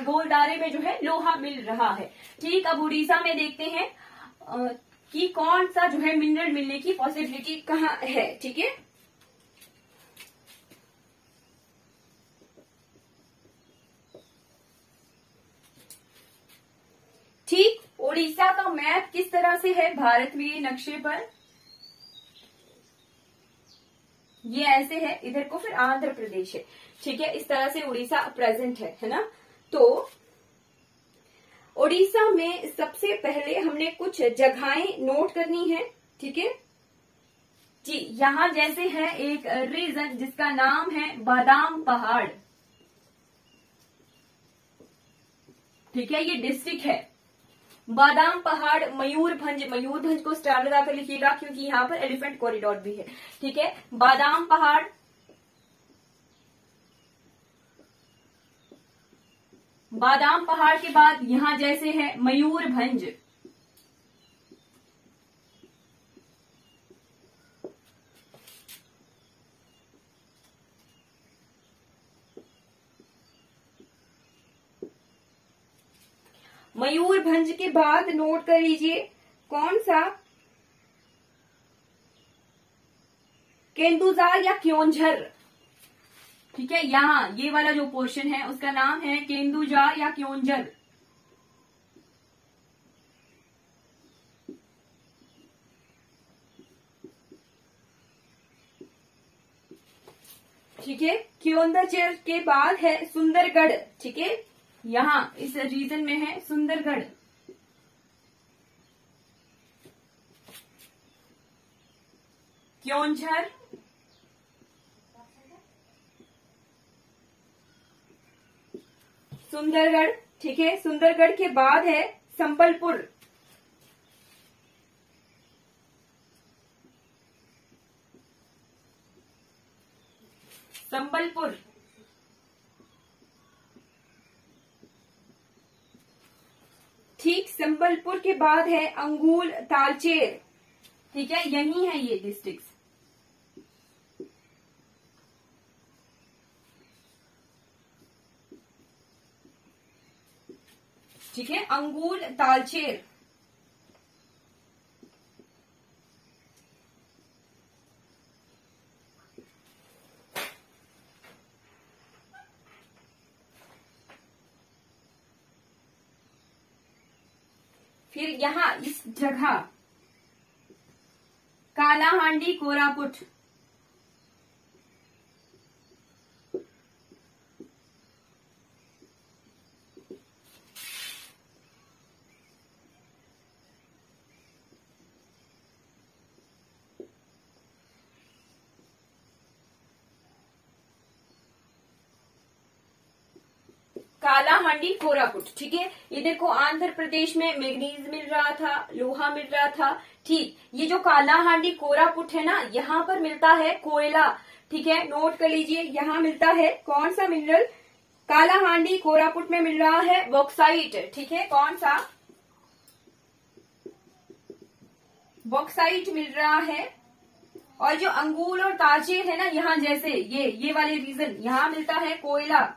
गोलदारे में जो है लोहा मिल रहा है, ठीक। अब उड़ीसा में देखते हैं कि कौन सा जो है मिनरल मिलने की पॉसिबिलिटी कहाँ है, ठीक है। ठीक, उड़ीसा का मैप किस तरह से है भारतीय नक्शे पर? ये ऐसे है, इधर को फिर आंध्र प्रदेश है, ठीक है। इस तरह से उड़ीसा प्रेजेंट है ना। तो उड़ीसा में सबसे पहले हमने कुछ जगहें नोट करनी है, ठीक है जी। यहां जैसे है एक रीजन जिसका नाम है बादाम पहाड़, ठीक है, ये डिस्ट्रिक्ट है बादाम पहाड़। मयूरभंज, मयूरभंज को स्टार लगाकर लिखिएगा क्योंकि यहाँ पर एलिफेंट कॉरिडोर भी है, ठीक है। बादाम पहाड़, बादाम पहाड़ के बाद यहाँ जैसे है मयूरभंज, मयूरभंज के बाद नोट कर लीजिए कौन सा? केंदुजार या क्योंझर, ठीक है। यहाँ ये वाला जो पोर्शन है उसका नाम है केंदुजार या क्योंझर, ठीक है। क्योंझर के बाद है सुंदरगढ़, ठीक है। यहाँ इस रीजन में है सुंदरगढ़, क्योंझर, सुंदरगढ़, ठीक है। सुंदरगढ़ के बाद है संबलपुर, संबलपुर, ठीक। संबलपुर के बाद है अंगुल तालचेर, ठीक है, यही है ये डिस्ट्रिक्ट, ठीक है, अंगुल तालचेर। फिर यहाँ इस जगह कालाहांडी कोरापुट, कालाहांडी कोरापुट, ठीक है। इधर को आंध्र प्रदेश में मैग्नीज मिल रहा था, लोहा मिल रहा था, ठीक। ये जो कालाहांडी कोरापुट है ना, यहाँ पर मिलता है कोयला, ठीक है। नोट कर लीजिए, यहाँ मिलता है कौन सा मिनरल? कालाहांडी कोरापुट में मिल रहा है बॉक्साइट, ठीक है, कौन सा बॉक्साइट मिल रहा है। और जो अंगूर और ताजेर है ना, यहाँ जैसे ये वाले रीजन, यहाँ मिलता है कोयला।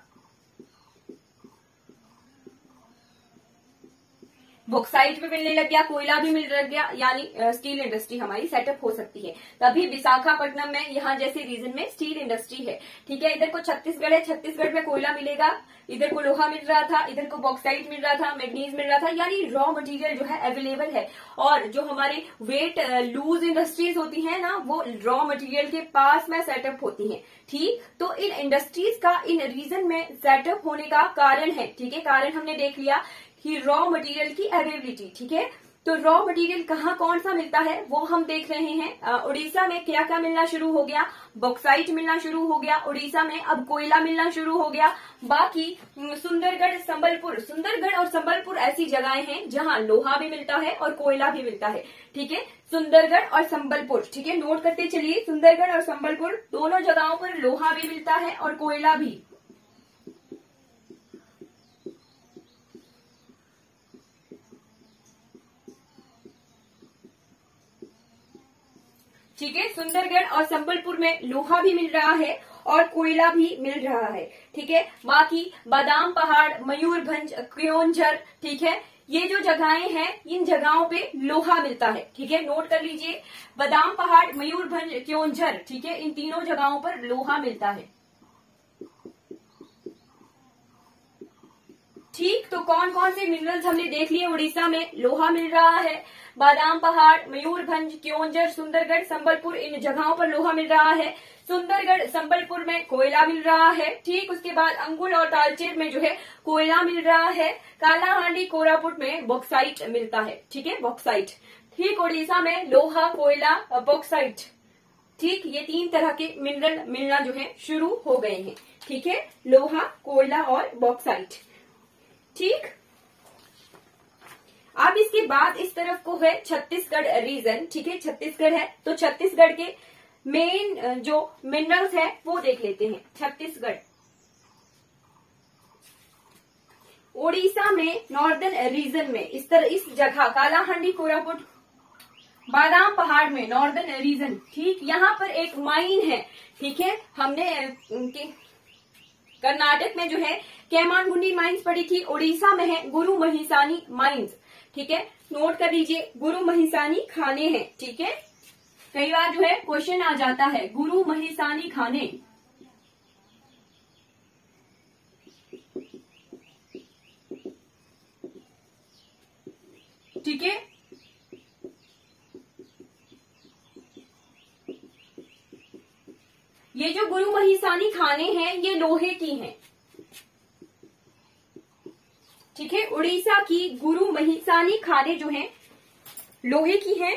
बॉक्साइट भी मिलने लग गया, कोयला भी मिल लग गया, यानी स्टील इंडस्ट्री हमारी सेटअप हो सकती है। तभी विशाखापट्टनम में यहाँ जैसे रीजन में स्टील इंडस्ट्री है, ठीक है। इधर को छत्तीसगढ़ है, छत्तीसगढ़ में कोयला मिलेगा, इधर को लोहा मिल रहा था, इधर को बॉक्साइट मिल रहा था, मैग्नीज मिल रहा था, यानी रॉ मटेरियल जो है अवेलेबल है। और जो हमारे वेट लूज इंडस्ट्रीज होती है ना, वो रॉ मटेरियल के पास में सेटअप होती है, ठीक। तो इन इंडस्ट्रीज का इन रीजन में सेटअप होने का कारण है, ठीक है, कारण हमने देख लिया कि रॉ मटेरियल की अवेलेबिलिटी, ठीक है। तो रॉ मटेरियल कहाँ कौन सा मिलता है वो हम देख रहे हैं। उड़ीसा में क्या क्या मिलना शुरू हो गया, बॉक्साइट मिलना शुरू हो गया उड़ीसा में, अब कोयला मिलना शुरू हो गया। बाकी सुंदरगढ़, सुंदरगढ़ और संबलपुर ऐसी जगहें हैं जहां लोहा भी मिलता है और कोयला भी मिलता है, ठीक है। सुंदरगढ़ और संबलपुर, ठीक है, नोट करते चलिए, सुंदरगढ़ और संबलपुर दोनों जगहों पर लोहा भी मिलता है और कोयला भी। ठीक है, सुंदरगढ़ और संबलपुर में लोहा भी मिल रहा है और कोयला भी मिल रहा है, ठीक है। बाकी बादाम पहाड़, मयूरभंज, क्योंझर, ठीक है, ये जो जगहें हैं इन जगहों पे लोहा मिलता है, ठीक है, नोट कर लीजिए। बादाम पहाड़, मयूरभंज, क्योंझर, ठीक है, इन तीनों जगहों पर लोहा मिलता है, ठीक। तो कौन कौन से मिनरल्स हमने देख लिए, उड़ीसा में लोहा मिल रहा है, बादाम पहाड़, मयूरभंज, क्योंझर, सुंदरगढ़, संबलपुर, इन जगहों पर लोहा मिल रहा है। सुंदरगढ़, संबलपुर में कोयला मिल रहा है, ठीक। उसके बाद अंगुल और तालचेर में जो है कोयला मिल रहा है। कालाहांडी कोरापुट में बॉक्साइट मिलता है, ठीक है, बॉक्साइट, ठीक। उड़ीसा में लोहा, कोयला, बॉक्साइट, ठीक, ये तीन तरह के मिनरल मिलना जो है शुरू हो गए हैं, ठीक है, लोहा, कोयला और बॉक्साइट, ठीक। अब इसके बाद इस तरफ को है छत्तीसगढ़ रीजन, ठीक है, छत्तीसगढ़ है, तो छत्तीसगढ़ के मेन जो मिनरल्स है वो देख लेते हैं। छत्तीसगढ़, ओडिशा में नॉर्दर्न रीजन में इस जगह कालाहांडी, कोरापुट, बादाम पहाड़ में नॉर्दर्न रीजन, ठीक, यहाँ पर एक माइन है, ठीक है। हमने कर्नाटक में जो है कैमानगुंडी माइंस पढ़ी थी, उड़ीसा में है गुरु महिसानी माइंस, ठीक है, नोट कर लीजिए, गुरु महिसानी खाने हैं, ठीक है। कई बार जो है क्वेश्चन आ जाता है गुरु महिसानी खाने, ठीक है। ये जो गुरु महिसानी खाने हैं ये लोहे की हैं, ठीक है। उड़ीसा की गुरु महिसानी खाने जो हैं लोहे की हैं,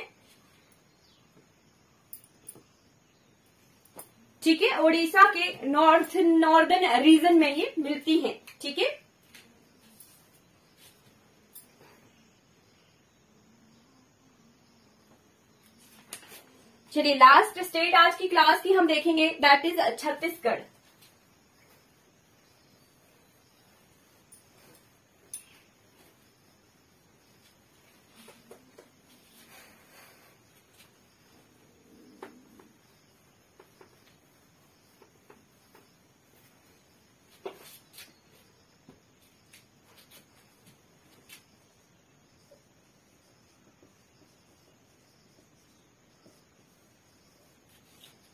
ठीक है, उड़ीसा के नॉर्दर्न रीजन में ये मिलती हैं, ठीक है। चलिए लास्ट स्टेट आज की क्लास की हम देखेंगे, that is Chhattisgarh.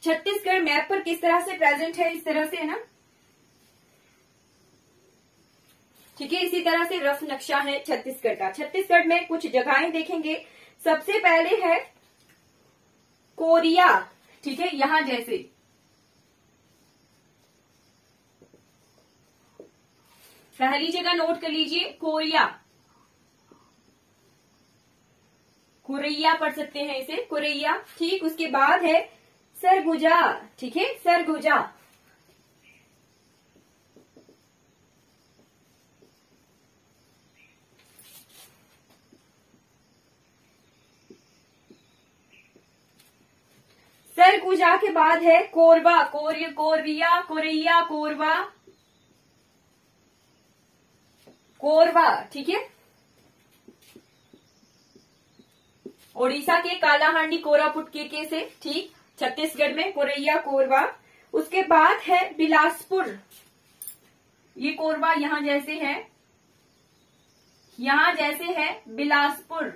Chhattisgarh map पर किस तरह से प्रेजेंट है, इस तरह से है ना, ठीक है। इसी तरह से रफ नक्शा है छत्तीसगढ़ का। छत्तीसगढ़ में कुछ जगहें देखेंगे। सबसे पहले है कोरिया, ठीक है, यहां जैसे पहली जगह नोट कर लीजिए कोरिया, कुरैया पढ़ सकते हैं इसे, कुरैया, ठीक। उसके बाद है सरगुजा, ठीक है, सरगुजा, सरगुजा के बाद है कोरबा, कोरिया, कोरैया, कोरबा, कोरबा, ठीक है। ओडिशा के कालाहांडी कोरापुट के से, ठीक। छत्तीसगढ़ में कोरैया कोरबा। उसके बाद है बिलासपुर, ये कोरबा यहां जैसे है, यहां जैसे है बिलासपुर।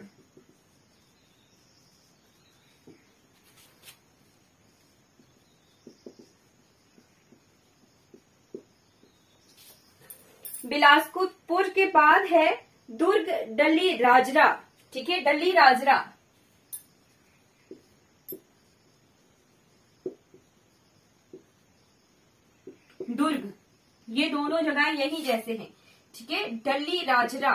बिलासपुर के बाद है दुर्ग डल्ली राजरा, ठीक है, डल्ली राजरा। दुर्ग, ये दोनों जगह यही जैसे हैं, ठीक है, डल्ली राजरा।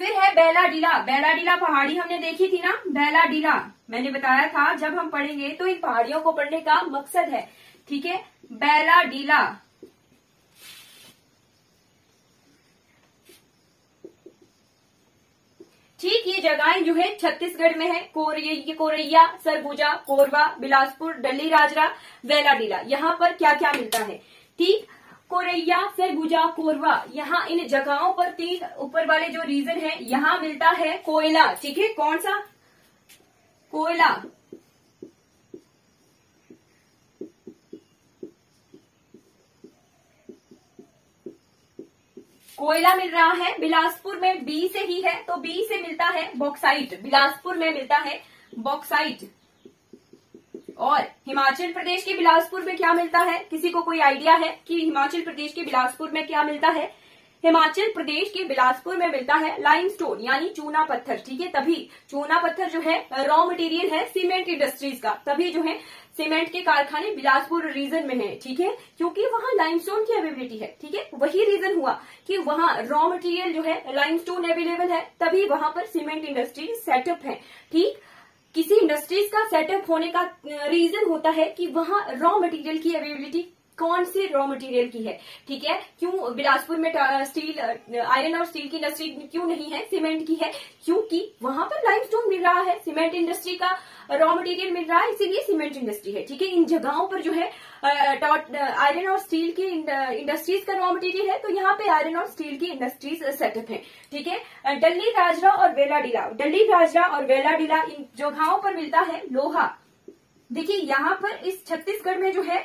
फिर है बैलाडीला। बैलाडीला पहाड़ी हमने देखी थी ना, बैलाडीला मैंने बताया था जब हम पढ़ेंगे तो इन पहाड़ियों को पढ़ने का मकसद है, ठीक है। बैलाडीला, ठीक, ये जगहें जो है छत्तीसगढ़ में है। कोरैया, सरगुजा, कोरबा, बिलासपुर, डल्ली राजरा, बैलाडीला, यहाँ पर क्या क्या मिलता है, ठीक। कोरैया, सरगुजा, कोरबा, यहाँ इन जगहों पर तीन ऊपर वाले जो रीजन है यहाँ मिलता है कोयला, ठीक है। कौन सा? कोयला। कोयला मिल रहा है बिलासपुर में, बी से ही है तो बी से मिलता है बॉक्साइट। बिलासपुर में मिलता है बॉक्साइट। और हिमाचल प्रदेश के बिलासपुर में क्या मिलता है? किसी को कोई आइडिया है कि हिमाचल प्रदेश के बिलासपुर में क्या मिलता है? हिमाचल प्रदेश के बिलासपुर में मिलता है लाइमस्टोन, यानी चूना पत्थर, ठीक है। तभी चूना पत्थर जो है रॉ मटेरियल है सीमेंट इंडस्ट्रीज का, तभी जो है सीमेंट के कारखाने बिलासपुर रीजन में है, ठीक है, क्योंकि वहां लाइमस्टोन की अवेलेबिलिटी है, ठीक है। वही रीजन हुआ कि वहां रॉ मटेरियल जो है लाइमस्टोन अवेलेबल है, तभी वहां पर सीमेंट इंडस्ट्री सेटअप है, ठीक। किसी इंडस्ट्रीज का सेटअप होने का रीजन होता है कि वहां रॉ मटेरियल की अवेलेबिलिटी कौन से रॉ मटेरियल की है, ठीक है। क्यों बिलासपुर में स्टील, आयरन और स्टील की इंडस्ट्री क्यों नहीं है, सीमेंट की है? क्योंकि वहां पर लाइमस्टोन मिल रहा है, सीमेंट इंडस्ट्री का रॉ मटेरियल मिल रहा है, इसीलिए सीमेंट इंडस्ट्री है, ठीक है। इन जगहों पर जो है आयरन और स्टील की इंडस्ट्रीज का रॉ मटेरियल है, तो यहाँ पे आयरन और स्टील की इंडस्ट्रीज सेटअप है, ठीक है। डल्ली राजरा और बैलाडीला, डल्ली राजरा और बैलाडीला, इन जगहों पर मिलता है लोहा। देखिए यहाँ पर इस छत्तीसगढ़ में जो है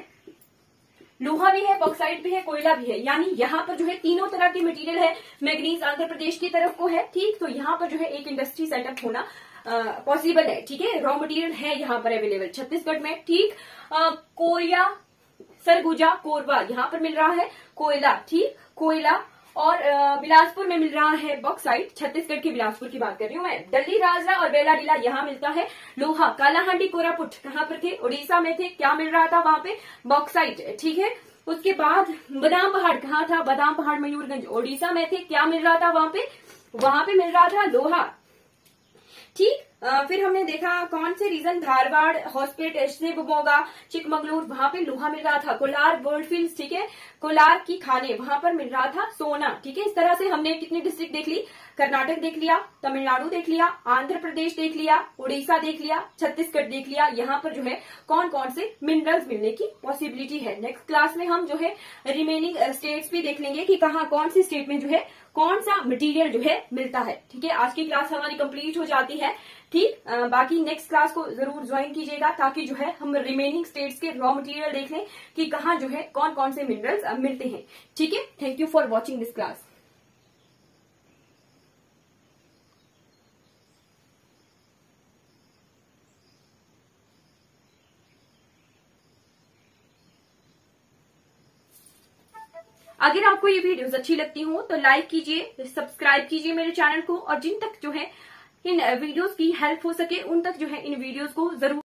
लोहा भी है, बॉक्साइट भी है, कोयला भी है, यानी यहाँ पर जो है तीनों तरह की मटेरियल है। मैग्नीज आंध्र प्रदेश की तरफ को है, ठीक। तो यहाँ पर जो है एक इंडस्ट्री सेटअप होना पॉसिबल है, ठीक है। रॉ मटेरियल है यहाँ पर अवेलेबल छत्तीसगढ़ में, ठीक। कोरिया, सरगुजा, कोरबा, यहाँ पर मिल रहा है कोयला, ठीक, कोयला। और बिलासपुर में मिल रहा है बॉक्साइट, छत्तीसगढ़ के बिलासपुर की बात कर रही हूँ मैं। डल्ली राजरा और बैलाडीला, यहाँ मिलता है लोहा। कालाहांडी कोरापुट कहाँ पर थे? उड़ीसा में थे। क्या मिल रहा था वहां पे? बॉक्साइट, ठीक है। उसके बाद बादाम पहाड़ कहाँ था? बादाम पहाड़ मयूरगंज, उड़ीसा में थे। क्या मिल रहा था वहां पे? वहां पे मिल रहा था लोहा, ठीक। फिर हमने देखा कौन से रीजन, धारवाड़, हॉस्पिटल, शिवमोगा, चिकमगलूर, वहां पे लोहा मिल रहा था। कोलार गोल्डफील्ड्स, ठीक है, कोलार की खाने, वहां पर मिल रहा था सोना, ठीक है। इस तरह से हमने कितनी डिस्ट्रिक्ट देख ली? कर्नाटक देख लिया, तमिलनाडु देख लिया, आंध्र प्रदेश देख लिया, उड़ीसा देख लिया, छत्तीसगढ़ देख लिया। यहाँ पर जो है कौन कौन से मिनरल्स मिलने की पॉसिबिलिटी है। नेक्स्ट क्लास में हम जो है रिमेनिंग स्टेट्स भी देख लेंगे कि कहाँ कौन सी स्टेट में जो है कौन सा मटेरियल जो है मिलता है, ठीक है। आज की क्लास हमारी कंप्लीट हो जाती है, ठीक। बाकी नेक्स्ट क्लास को जरूर ज्वाइन कीजिएगा, ताकि जो है हम रिमेनिंग स्टेट्स के रॉ मटेरियल देख लें कि कहाँ जो है कौन कौन से मिनरल्स मिलते हैं, ठीक है। Thank you for watching this class. अगर आपको ये वीडियोस अच्छी लगती हो तो लाइक कीजिए, सब्सक्राइब कीजिए मेरे चैनल को, और जिन तक जो है इन वीडियोस की हेल्प हो सके उन तक जो है इन वीडियोस को जरूर